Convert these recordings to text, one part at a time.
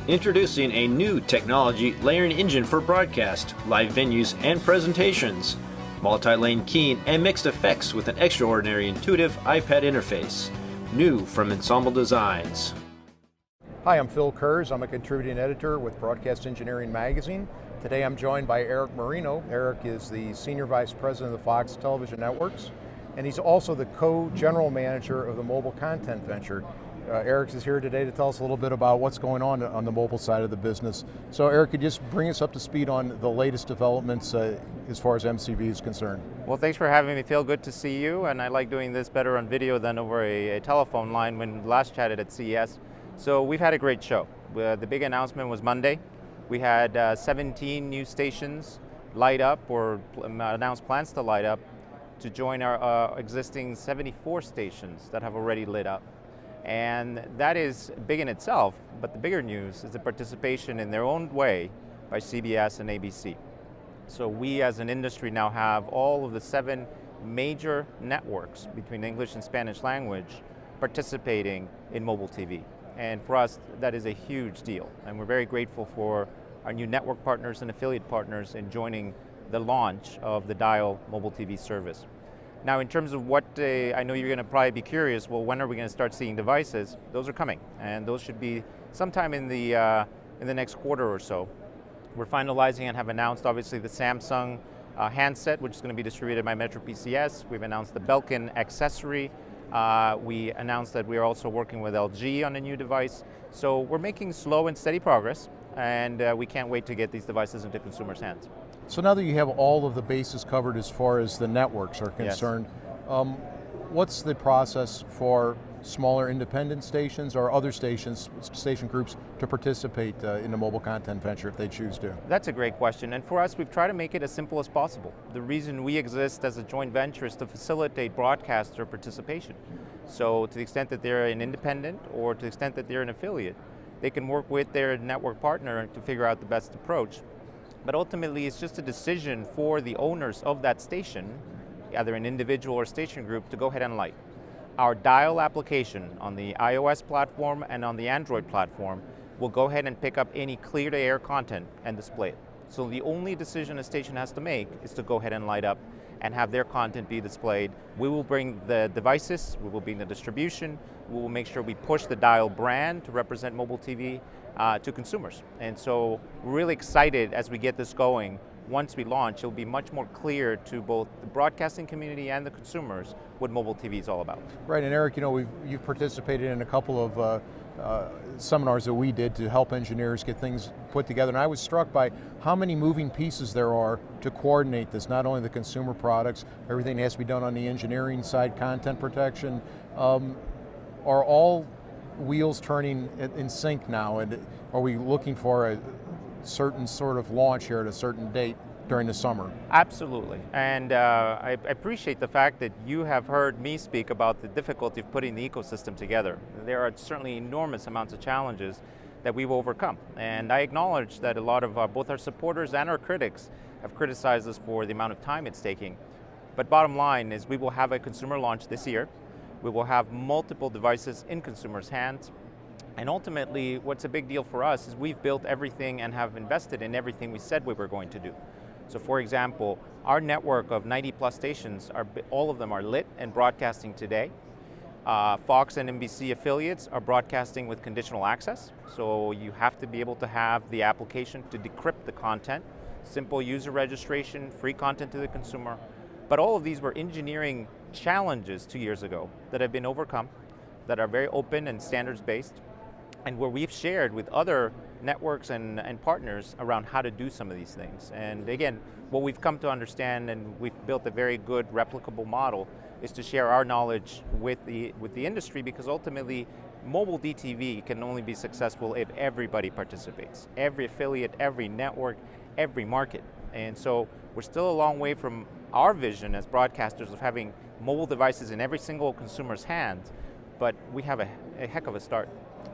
Introducing a new technology layering engine for broadcast, live venues, and presentations. Multi-lane keen and mixed effects with an extraordinary intuitive iPad interface. New from Ensemble Designs. Hi, I'm Phil Kurz. I'm a contributing editor with Broadcast Engineering Magazine. Today I'm joined by Erik Moreno. Erik is the Senior Vice President of the Fox Television Networks, and he's also the co-general manager of the mobile content venture. Erik is here today to tell us a little bit about what's going on the mobile side of the business. So Erik, could you just bring us up to speed on the latest developments as far as MCV is concerned? Well, thanks for having me, Phil. Good to see you, and I like doing this better on video than over a telephone line when we last chatted at CES. So we've had a great show. The big announcement was Monday. We had 17 new stations light up or announced plans to light up to join our existing 74 stations that have already lit up. And that is big in itself, but the bigger news is the participation in their own way by CBS and ABC. So we as an industry now have all of the 7 major networks between English and Spanish language participating in mobile TV. And for us, that is a huge deal. And we're very grateful for our new network partners and affiliate partners in joining the launch of the Dial mobile TV service. Now, in terms of what, I know you're going to probably be curious, well, when are we going to start seeing devices? Those are coming, and those should be sometime in the next quarter or so. We're finalizing and have announced, obviously, the Samsung handset, which is going to be distributed by Metro PCS. We've announced the Belkin accessory. We announced that we are also working with LG on a new device. So we're making slow and steady progress, and we can't wait to get these devices into consumers' hands. So now that you have all of the bases covered as far as the networks are concerned, yes. What's the process for smaller independent stations or other station groups to participate in the mobile content venture if they choose to? That's a great question, and for us we've tried to make it as simple as possible. The reason we exist as a joint venture is to facilitate broadcaster participation. So to the extent that they're an independent or to the extent that they're an affiliate, they can work with their network partner to figure out the best approach. But ultimately, it's just a decision for the owners of that station, either an individual or station group, to go ahead and light. Our Dial application on the iOS platform and on the Android platform will go ahead and pick up any clear-to-air content and display it. So the only decision a station has to make is to go ahead and light up and have their content be displayed. We will bring the devices, we will bring the distribution, we will make sure we push the Dial brand to represent mobile TV to consumers. And so we're really excited as we get this going. Once we launch, it'll be much more clear to both the broadcasting community and the consumers what mobile TV is all about. Right, and Erik, you know, you've participated in a couple of seminars that we did to help engineers get things put together, and I was struck by how many moving pieces there are to coordinate this, not only the consumer products, everything has to be done on the engineering side, content protection. Are all wheels turning in sync now, and are we looking for a certain sort of launch here at a certain date during the summer? Absolutely, and I appreciate the fact that you have heard me speak about the difficulty of putting the ecosystem together. There are certainly enormous amounts of challenges that we've overcome, and I acknowledge that a lot of both our supporters and our critics have criticized us for the amount of time it's taking. But bottom line is we will have a consumer launch this year. We will have multiple devices in consumers' hands. And ultimately, what's a big deal for us is we've built everything and have invested in everything we said we were going to do. So for example, our network of 90 plus stations, all of them are lit and broadcasting today. Fox and NBC affiliates are broadcasting with conditional access. So you have to be able to have the application to decrypt the content, simple user registration, free content to the consumer. But all of these were engineering challenges 2 years ago that have been overcome, that are very open and standards-based, and where we've shared with other networks and partners around how to do some of these things. And again, what we've come to understand, and we've built a very good replicable model, is to share our knowledge with the industry, because ultimately mobile DTV can only be successful if everybody participates. Every affiliate, every network, every market. And so we're still a long way from our vision as broadcasters of having mobile devices in every single consumer's hands, but we have a heck of a start.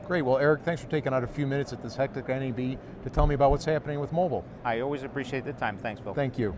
Great, well Erik, thanks for taking out a few minutes at this hectic NAB to tell me about what's happening with mobile. I always appreciate the time, thanks Phil. Thank you.